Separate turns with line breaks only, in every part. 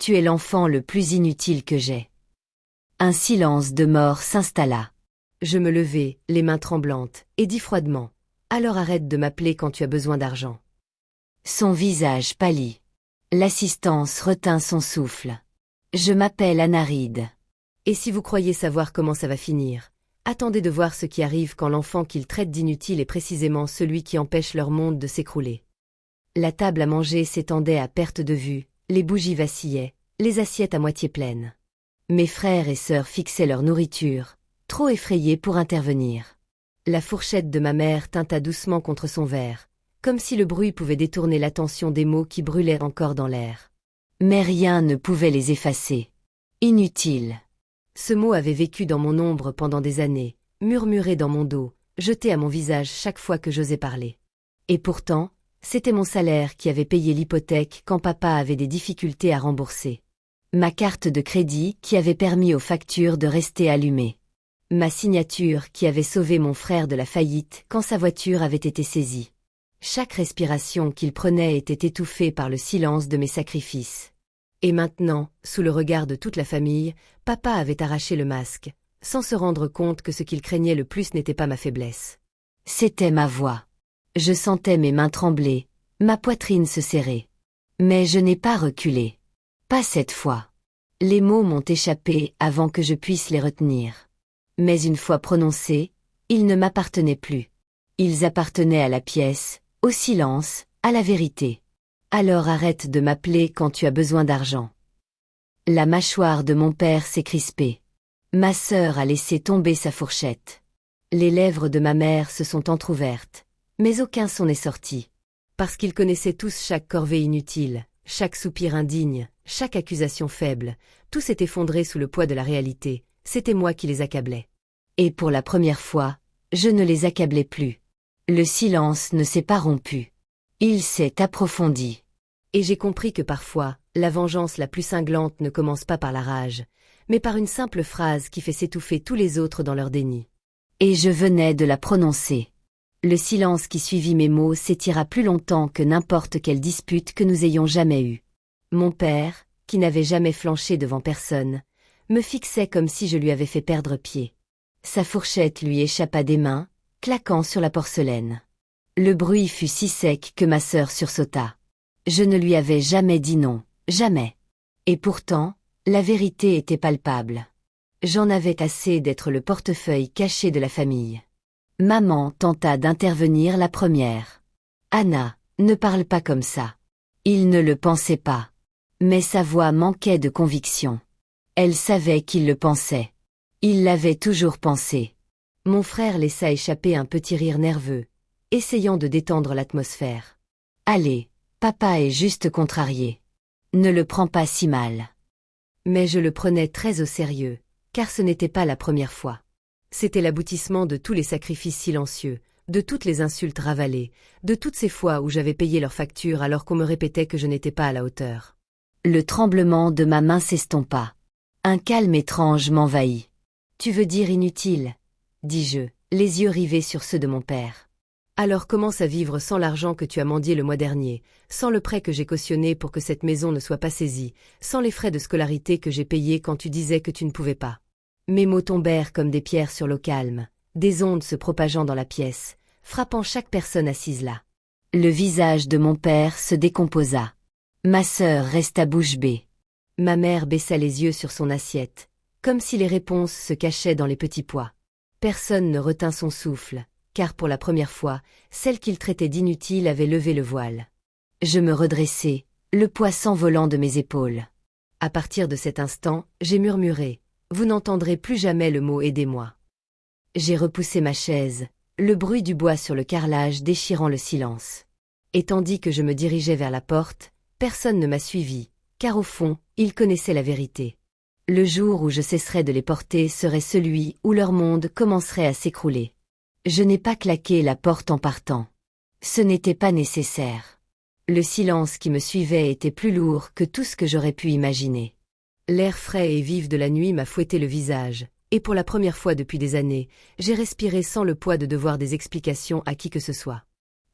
Tu es l'enfant le plus inutile que j'ai. Un silence de mort s'installa. Je me levai, les mains tremblantes, et dis froidement. Alors arrête de m'appeler quand tu as besoin d'argent. Son visage pâlit. L'assistance retint son souffle. Je m'appelle Anaride. Et si vous croyez savoir comment ça va finir, attendez de voir ce qui arrive quand l'enfant qu'ils traitent d'inutile est précisément celui qui empêche leur monde de s'écrouler. La table à manger s'étendait à perte de vue, les bougies vacillaient, les assiettes à moitié pleines. Mes frères et sœurs fixaient leur nourriture, trop effrayés pour intervenir. La fourchette de ma mère tinta doucement contre son verre, comme si le bruit pouvait détourner l'attention des mots qui brûlaient encore dans l'air. Mais rien ne pouvait les effacer. Inutile. Ce mot avait vécu dans mon ombre pendant des années, murmuré dans mon dos, jeté à mon visage chaque fois que j'osais parler. Et pourtant, c'était mon salaire qui avait payé l'hypothèque quand papa avait des difficultés à rembourser. Ma carte de crédit qui avait permis aux factures de rester allumées. Ma signature qui avait sauvé mon frère de la faillite quand sa voiture avait été saisie. Chaque respiration qu'il prenait était étouffée par le silence de mes sacrifices. Et maintenant, sous le regard de toute la famille, papa avait arraché le masque, sans se rendre compte que ce qu'il craignait le plus n'était pas ma faiblesse. C'était ma voix. Je sentais mes mains trembler, ma poitrine se serrer. Mais je n'ai pas reculé. Pas cette fois. Les mots m'ont échappé avant que je puisse les retenir. Mais une fois prononcés, ils ne m'appartenaient plus. Ils appartenaient à la pièce, au silence, à la vérité. Alors arrête de m'appeler quand tu as besoin d'argent. La mâchoire de mon père s'est crispée. Ma sœur a laissé tomber sa fourchette. Les lèvres de ma mère se sont entr'ouvertes, mais aucun son n'est sorti. Parce qu'ils connaissaient tous chaque corvée inutile, chaque soupir indigne, chaque accusation faible, tout s'est effondré sous le poids de la réalité, c'était moi qui les accablais. Et pour la première fois, je ne les accablais plus. Le silence ne s'est pas rompu. Il s'est approfondi. Et j'ai compris que parfois, la vengeance la plus cinglante ne commence pas par la rage, mais par une simple phrase qui fait s'étouffer tous les autres dans leur déni. Et je venais de la prononcer. Le silence qui suivit mes mots s'étira plus longtemps que n'importe quelle dispute que nous ayons jamais eue. Mon père, qui n'avait jamais flanché devant personne, me fixait comme si je lui avais fait perdre pied. Sa fourchette lui échappa des mains, claquant sur la porcelaine. Le bruit fut si sec que ma sœur sursauta. Je ne lui avais jamais dit non, jamais. Et pourtant, la vérité était palpable. J'en avais assez d'être le portefeuille caché de la famille. Maman tenta d'intervenir la première. Anna, ne parle pas comme ça. Il ne le pensait pas. Mais sa voix manquait de conviction. Elle savait qu'il le pensait. Il l'avait toujours pensé. Mon frère laissa échapper un petit rire nerveux, essayant de détendre l'atmosphère. Allez, papa est juste contrarié. Ne le prends pas si mal. Mais je le prenais très au sérieux, car ce n'était pas la première fois. C'était l'aboutissement de tous les sacrifices silencieux, de toutes les insultes ravalées, de toutes ces fois où j'avais payé leurs factures alors qu'on me répétait que je n'étais pas à la hauteur. Le tremblement de ma main s'estompa. Un calme étrange m'envahit. Tu veux dire inutile, dis-je, les yeux rivés sur ceux de mon père. Alors commence à vivre sans l'argent que tu as mendié le mois dernier, sans le prêt que j'ai cautionné pour que cette maison ne soit pas saisie, sans les frais de scolarité que j'ai payés quand tu disais que tu ne pouvais pas. Mes mots tombèrent comme des pierres sur l'eau calme, des ondes se propageant dans la pièce, frappant chaque personne assise là. Le visage de mon père se décomposa. Ma sœur resta bouche bée. Ma mère baissa les yeux sur son assiette, comme si les réponses se cachaient dans les petits pois. Personne ne retint son souffle, car pour la première fois, celle qu'il traitait d'inutile avait levé le voile. Je me redressai, le poids s'envolant de mes épaules. À partir de cet instant, j'ai murmuré. Vous n'entendrez plus jamais le mot « aidez-moi ». J'ai repoussé ma chaise, le bruit du bois sur le carrelage déchirant le silence. Et tandis que je me dirigeais vers la porte, personne ne m'a suivi, car au fond, ils connaissaient la vérité. Le jour où je cesserais de les porter serait celui où leur monde commencerait à s'écrouler. Je n'ai pas claqué la porte en partant. Ce n'était pas nécessaire. Le silence qui me suivait était plus lourd que tout ce que j'aurais pu imaginer. L'air frais et vif de la nuit m'a fouetté le visage, et pour la première fois depuis des années, j'ai respiré sans le poids de devoir des explications à qui que ce soit.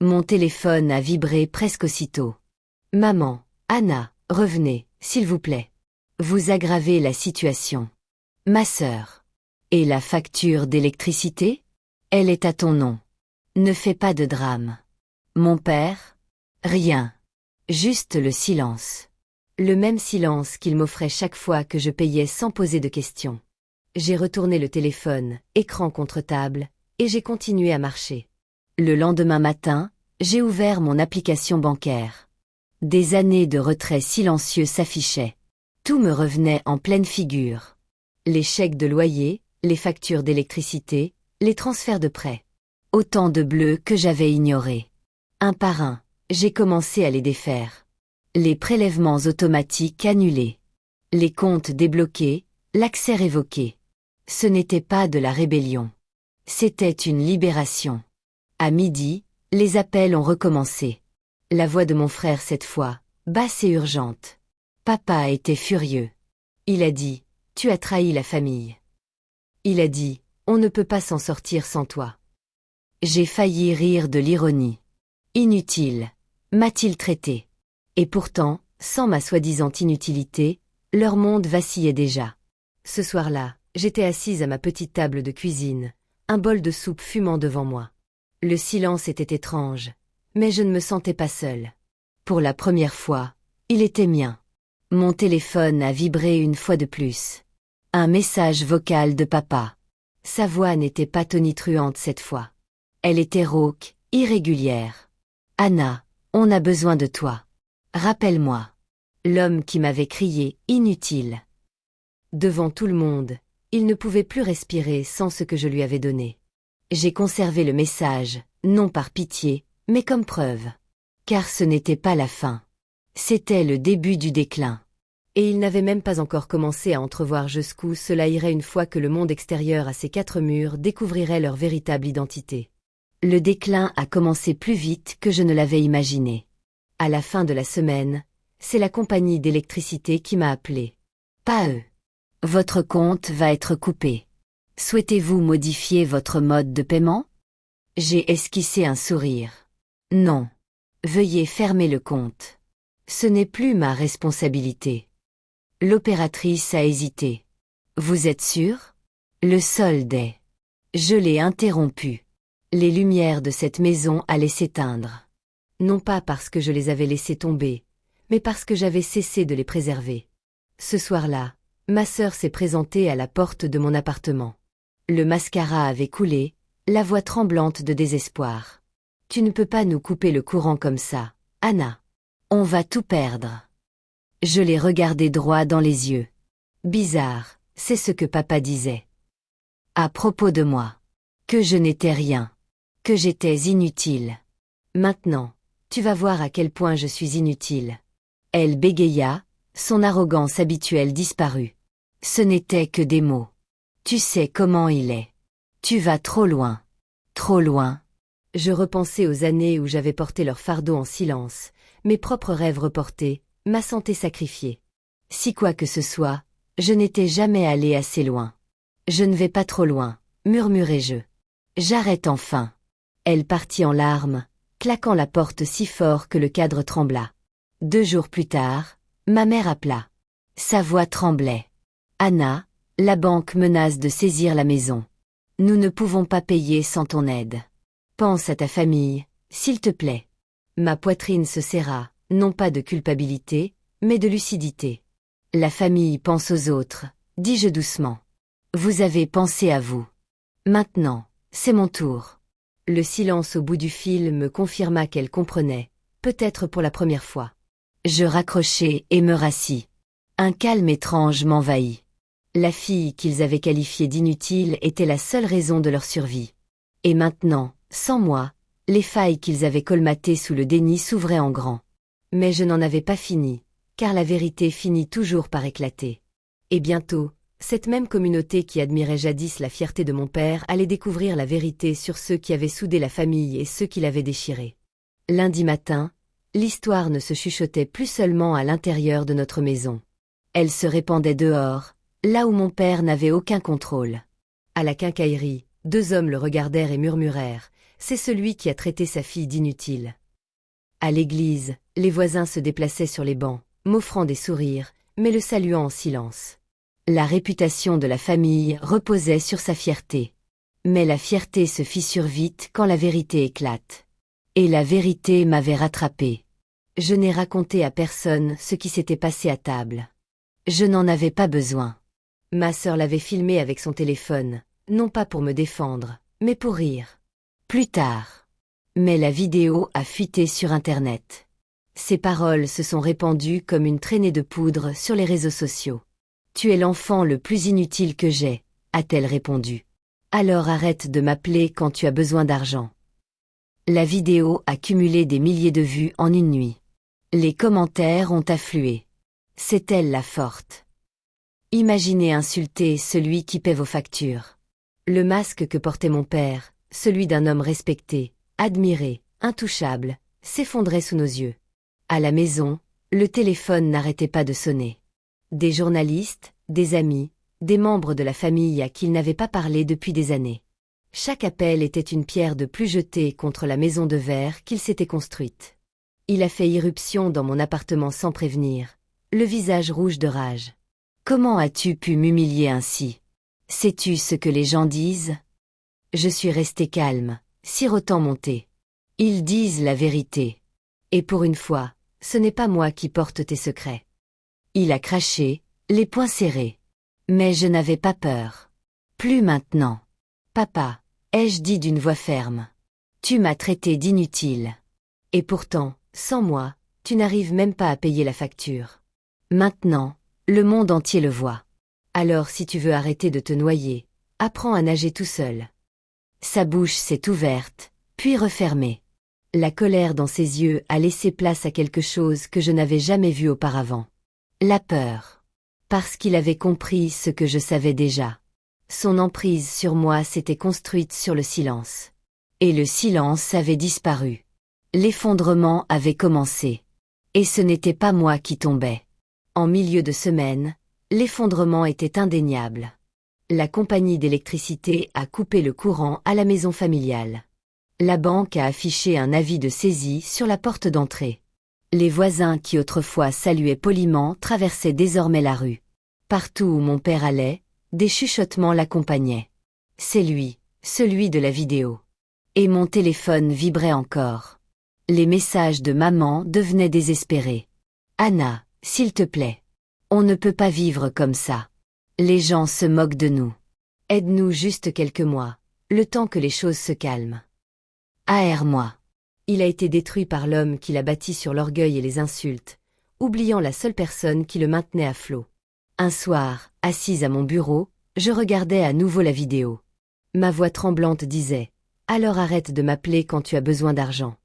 Mon téléphone a vibré presque aussitôt. « Maman, Anna, revenez, s'il vous plaît. » Vous aggravez la situation. Ma sœur. Et la facture d'électricité? Elle est à ton nom. Ne fais pas de drame. Mon père? Rien. Juste le silence. Le même silence qu'il m'offrait chaque fois que je payais sans poser de questions. J'ai retourné le téléphone, écran contre table, et j'ai continué à marcher. Le lendemain matin, j'ai ouvert mon application bancaire. Des années de retrait silencieux s'affichaient. Tout me revenait en pleine figure. Les chèques de loyer, les factures d'électricité, les transferts de prêts. Autant de bleus que j'avais ignorés. Un par un, j'ai commencé à les défaire. Les prélèvements automatiques annulés. Les comptes débloqués, l'accès révoqué. Ce n'était pas de la rébellion. C'était une libération. À midi, les appels ont recommencé. La voix de mon frère cette fois, basse et urgente. Papa était furieux. Il a dit, « Tu as trahi la famille. » Il a dit, « On ne peut pas s'en sortir sans toi. » J'ai failli rire de l'ironie. Inutile, m'a-t-il traité. Et pourtant, sans ma soi-disant inutilité, leur monde vacillait déjà. Ce soir-là, j'étais assise à ma petite table de cuisine, un bol de soupe fumant devant moi. Le silence était étrange, mais je ne me sentais pas seule. Pour la première fois, il était mien. Mon téléphone a vibré une fois de plus. Un message vocal de papa. Sa voix n'était pas tonitruante cette fois. Elle était rauque, irrégulière. « Anna, on a besoin de toi. Rappelle-moi. » L'homme qui m'avait crié « Inutile ». Devant tout le monde, il ne pouvait plus respirer sans ce que je lui avais donné. J'ai conservé le message, non par pitié, mais comme preuve. Car ce n'était pas la fin. C'était le début du déclin. Et il n'avait même pas encore commencé à entrevoir jusqu'où cela irait une fois que le monde extérieur à ces quatre murs découvrirait leur véritable identité. Le déclin a commencé plus vite que je ne l'avais imaginé. À la fin de la semaine, c'est la compagnie d'électricité qui m'a appelé. Pas eux. Votre compte va être coupé. Souhaitez-vous modifier votre mode de paiement? J'ai esquissé un sourire. Non. Veuillez fermer le compte. Ce n'est plus ma responsabilité. L'opératrice a hésité. Vous êtes sûr? Le solde est. Je l'ai interrompu. Les lumières de cette maison allaient s'éteindre. Non pas parce que je les avais laissées tomber, mais parce que j'avais cessé de les préserver. Ce soir-là, ma sœur s'est présentée à la porte de mon appartement. Le mascara avait coulé, la voix tremblante de désespoir. Tu ne peux pas nous couper le courant comme ça, Anna. On va tout perdre. Je l'ai regardé droit dans les yeux. Bizarre, c'est ce que papa disait. À propos de moi. Que je n'étais rien. Que j'étais inutile. Maintenant, tu vas voir à quel point je suis inutile. Elle bégaya, son arrogance habituelle disparut. Ce n'était que des mots. Tu sais comment il est. Tu vas trop loin. Trop loin. Je repensais aux années où j'avais porté leur fardeau en silence, mes propres rêves reportés, ma santé sacrifiée. Si quoi que ce soit, je n'étais jamais allé assez loin. Je ne vais pas trop loin, murmurai-je. J'arrête enfin. Elle partit en larmes, claquant la porte si fort que le cadre trembla. 2 jours plus tard, ma mère appela. Sa voix tremblait. Anna, la banque menace de saisir la maison. Nous ne pouvons pas payer sans ton aide. Pense à ta famille, s'il te plaît. Ma poitrine se serra, non pas de culpabilité, mais de lucidité. La famille pense aux autres, dis-je doucement. Vous avez pensé à vous. Maintenant, c'est mon tour. Le silence au bout du fil me confirma qu'elle comprenait, peut-être pour la première fois. Je raccrochai et me rassis. Un calme étrange m'envahit. La fille qu'ils avaient qualifiée d'inutile était la seule raison de leur survie. Et maintenant, sans moi, les failles qu'ils avaient colmatées sous le déni s'ouvraient en grand. Mais je n'en avais pas fini, car la vérité finit toujours par éclater. Et bientôt, cette même communauté qui admirait jadis la fierté de mon père allait découvrir la vérité sur ceux qui avaient soudé la famille et ceux qui l'avaient déchirée. Lundi matin, l'histoire ne se chuchotait plus seulement à l'intérieur de notre maison. Elle se répandait dehors, là où mon père n'avait aucun contrôle. À la quincaillerie, 2 hommes le regardèrent et murmurèrent « C'est celui qui a traité sa fille d'inutile ». À l'église, les voisins se déplaçaient sur les bancs, m'offrant des sourires, mais le saluant en silence. La réputation de la famille reposait sur sa fierté. Mais la fierté se fissure vite quand la vérité éclate. Et la vérité m'avait rattrapé. Je n'ai raconté à personne ce qui s'était passé à table. Je n'en avais pas besoin. Ma sœur l'avait filmé avec son téléphone, non pas pour me défendre, mais pour rire. Plus tard. Mais la vidéo a fuité sur Internet. Ces paroles se sont répandues comme une traînée de poudre sur les réseaux sociaux. « Tu es l'enfant le plus inutile que j'ai », a-t-elle répondu. « Alors arrête de m'appeler quand tu as besoin d'argent. » La vidéo a cumulé des milliers de vues en une nuit. Les commentaires ont afflué. C'est elle la forte. Imaginez insulter celui qui paie vos factures. Le masque que portait mon père, celui d'un homme respecté, admiré, intouchable, s'effondrait sous nos yeux. À la maison, le téléphone n'arrêtait pas de sonner. Des journalistes, des amis, des membres de la famille à qui il n'avait pas parlé depuis des années. Chaque appel était une pierre de plus jetée contre la maison de verre qu'il s'était construite. Il a fait irruption dans mon appartement sans prévenir, le visage rouge de rage. « Comment as-tu pu m'humilier ainsi? Sais-tu ce que les gens disent ?» Je suis resté calme, sirotant mon thé. Ils disent la vérité. Et pour une fois, ce n'est pas moi qui porte tes secrets. Il a craché, les poings serrés. Mais je n'avais pas peur. Plus maintenant. Papa, ai-je dit d'une voix ferme. Tu m'as traité d'inutile. Et pourtant, sans moi, tu n'arrives même pas à payer la facture. Maintenant, le monde entier le voit. Alors si tu veux arrêter de te noyer, apprends à nager tout seul. Sa bouche s'est ouverte, puis refermée. La colère dans ses yeux a laissé place à quelque chose que je n'avais jamais vu auparavant. La peur. Parce qu'il avait compris ce que je savais déjà. Son emprise sur moi s'était construite sur le silence. Et le silence avait disparu. L'effondrement avait commencé. Et ce n'était pas moi qui tombais. En milieu de semaine, l'effondrement était indéniable. La compagnie d'électricité a coupé le courant à la maison familiale. La banque a affiché un avis de saisie sur la porte d'entrée. Les voisins qui autrefois saluaient poliment traversaient désormais la rue. Partout où mon père allait, des chuchotements l'accompagnaient. C'est lui, celui de la vidéo. Et mon téléphone vibrait encore. Les messages de maman devenaient désespérés. « Anna, s'il te plaît. On ne peut pas vivre comme ça. Les gens se moquent de nous. Aide-nous juste quelques mois, le temps que les choses se calment. Aère-moi. » Il a été détruit par l'homme qui l'a bâti sur l'orgueil et les insultes, oubliant la seule personne qui le maintenait à flot. Un soir, assise à mon bureau, je regardais à nouveau la vidéo. Ma voix tremblante disait « Alors arrête de m'appeler quand tu as besoin d'argent. »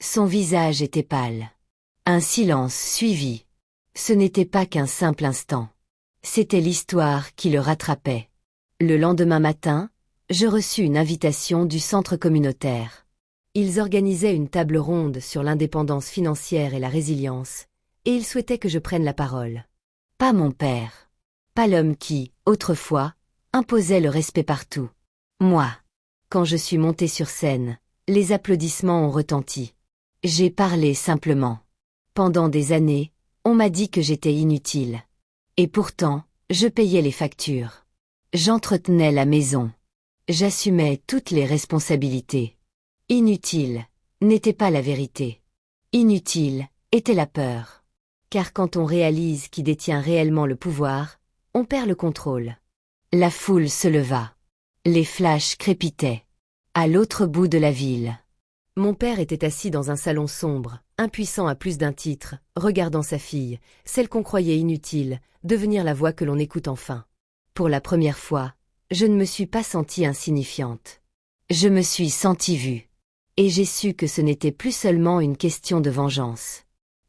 Son visage était pâle. Un silence suivit. Ce n'était pas qu'un simple instant. C'était l'histoire qui le rattrapait. Le lendemain matin, je reçus une invitation du centre communautaire. Ils organisaient une table ronde sur l'indépendance financière et la résilience, et ils souhaitaient que je prenne la parole. Pas mon père. Pas l'homme qui, autrefois, imposait le respect partout. Moi. Quand je suis montée sur scène, les applaudissements ont retenti. J'ai parlé simplement. Pendant des années, on m'a dit que j'étais inutile. Et pourtant, je payais les factures. J'entretenais la maison. J'assumais toutes les responsabilités. Inutile n'était pas la vérité. Inutile était la peur. Car quand on réalise qui détient réellement le pouvoir, on perd le contrôle. La foule se leva. Les flashs crépitaient. À l'autre bout de la ville. Mon père était assis dans un salon sombre, impuissant à plus d'un titre, regardant sa fille, celle qu'on croyait inutile, devenir la voix que l'on écoute enfin. Pour la première fois, je ne me suis pas sentie insignifiante. Je me suis sentie vue. Et j'ai su que ce n'était plus seulement une question de vengeance.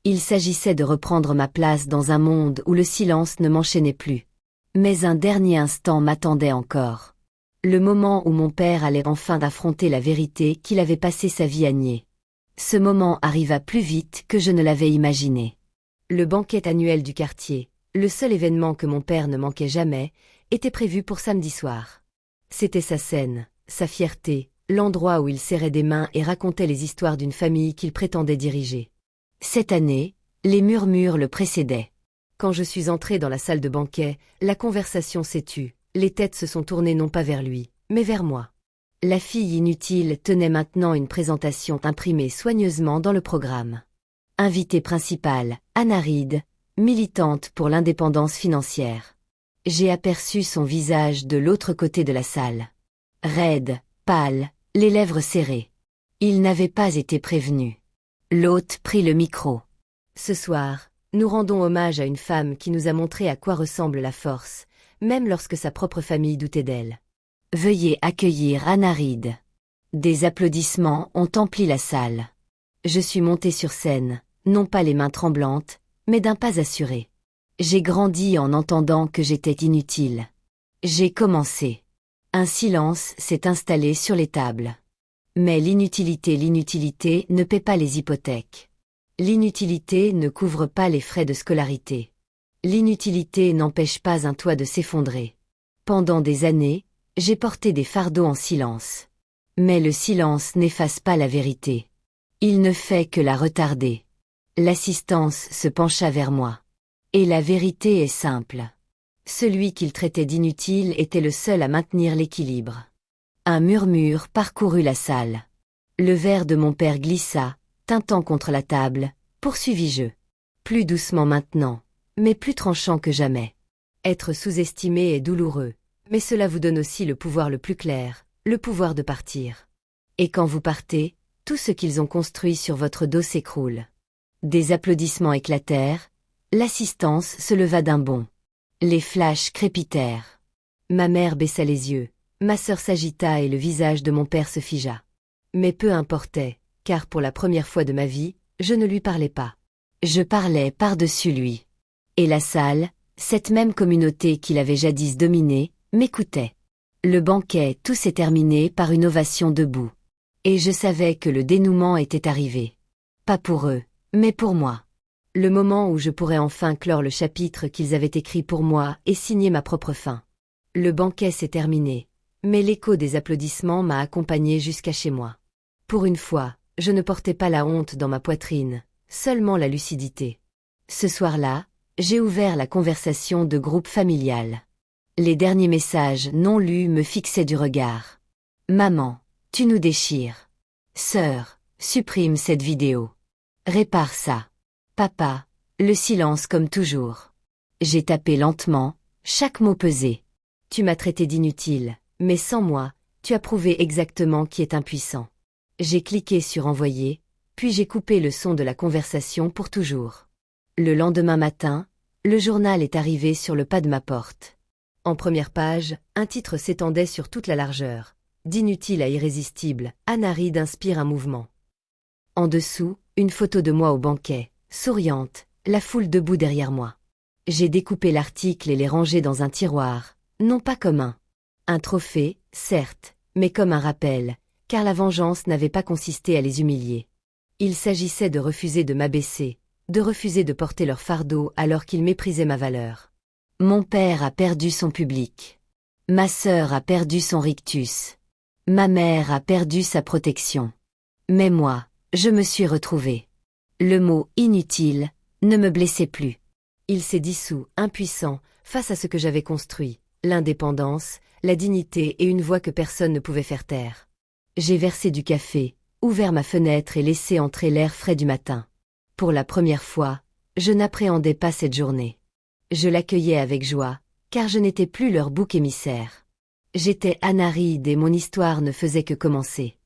Il s'agissait de reprendre ma place dans un monde où le silence ne m'enchaînait plus. Mais un dernier instant m'attendait encore. Le moment où mon père allait enfin affronter la vérité qu'il avait passé sa vie à nier. Ce moment arriva plus vite que je ne l'avais imaginé. Le banquet annuel du quartier, le seul événement que mon père ne manquait jamais, était prévu pour samedi soir. C'était sa scène, sa fierté, l'endroit où il serrait des mains et racontait les histoires d'une famille qu'il prétendait diriger. Cette année, les murmures le précédaient. Quand je suis entré dans la salle de banquet, la conversation s'est tue, les têtes se sont tournées non pas vers lui, mais vers moi. La fille inutile tenait maintenant une présentation imprimée soigneusement dans le programme. Invitée principale, Anna Reid, militante pour l'indépendance financière. J'ai aperçu son visage de l'autre côté de la salle. Raide, pâle, les lèvres serrées. Il n'avait pas été prévenu. L'hôte prit le micro. Ce soir, nous rendons hommage à une femme qui nous a montré à quoi ressemble la force, même lorsque sa propre famille doutait d'elle. Veuillez accueillir Anna Reid. Des applaudissements ont empli la salle. Je suis montée sur scène, non pas les mains tremblantes, mais d'un pas assuré. J'ai grandi en entendant que j'étais inutile. J'ai commencé. Un silence s'est installé sur les tables. Mais l'inutilité ne paie pas les hypothèques. L'inutilité ne couvre pas les frais de scolarité. L'inutilité n'empêche pas un toit de s'effondrer. Pendant des années, j'ai porté des fardeaux en silence. Mais le silence n'efface pas la vérité. Il ne fait que la retarder. L'assistance se pencha vers moi. Et la vérité est simple. Celui qu'il traitait d'inutile était le seul à maintenir l'équilibre. Un murmure parcourut la salle. Le verre de mon père glissa, tintant contre la table, poursuivis-je. Plus doucement maintenant, mais plus tranchant que jamais. Être sous-estimé est douloureux, mais cela vous donne aussi le pouvoir le plus clair, le pouvoir de partir. Et quand vous partez, tout ce qu'ils ont construit sur votre dos s'écroule. Des applaudissements éclatèrent, l'assistance se leva d'un bond. Les flashs crépitèrent. Ma mère baissa les yeux, ma sœur s'agita et le visage de mon père se figea. Mais peu importait, car pour la première fois de ma vie, je ne lui parlais pas. Je parlais par-dessus lui. Et la salle, cette même communauté qu'il avait jadis dominée, m'écoutait. Le banquet tout s'est terminé par une ovation debout. Et je savais que le dénouement était arrivé. Pas pour eux, mais pour moi. Le moment où je pourrais enfin clore le chapitre qu'ils avaient écrit pour moi et signer ma propre fin. Le banquet s'est terminé, mais l'écho des applaudissements m'a accompagné jusqu'à chez moi. Pour une fois, je ne portais pas la honte dans ma poitrine, seulement la lucidité. Ce soir-là, j'ai ouvert la conversation de groupe familial. Les derniers messages non lus me fixaient du regard. Maman, tu nous déchires. Sœur, supprime cette vidéo. Répare ça. Papa, le silence comme toujours. J'ai tapé lentement, chaque mot pesé. Tu m'as traité d'inutile, mais sans moi, tu as prouvé exactement qui est impuissant. J'ai cliqué sur envoyer, puis j'ai coupé le son de la conversation pour toujours. Le lendemain matin, le journal est arrivé sur le pas de ma porte. En première page, un titre s'étendait sur toute la largeur. D'inutile à irrésistible, Anna Reid inspire un mouvement. En dessous, une photo de moi au banquet, souriante, la foule debout derrière moi. J'ai découpé l'article et l'ai rangé dans un tiroir, non pas comme un trophée, certes, mais comme un rappel, car la vengeance n'avait pas consisté à les humilier. Il s'agissait de refuser de m'abaisser, de refuser de porter leur fardeau alors qu'ils méprisaient ma valeur. Mon père a perdu son public. Ma sœur a perdu son rictus. Ma mère a perdu sa protection. Mais moi, je me suis retrouvée. Le mot « inutile » ne me blessait plus. Il s'est dissous, impuissant, face à ce que j'avais construit, l'indépendance, la dignité et une voix que personne ne pouvait faire taire. J'ai versé du café, ouvert ma fenêtre et laissé entrer l'air frais du matin. Pour la première fois, je n'appréhendais pas cette journée. Je l'accueillais avec joie, car je n'étais plus leur bouc émissaire. J'étais Anna Reid et mon histoire ne faisait que commencer.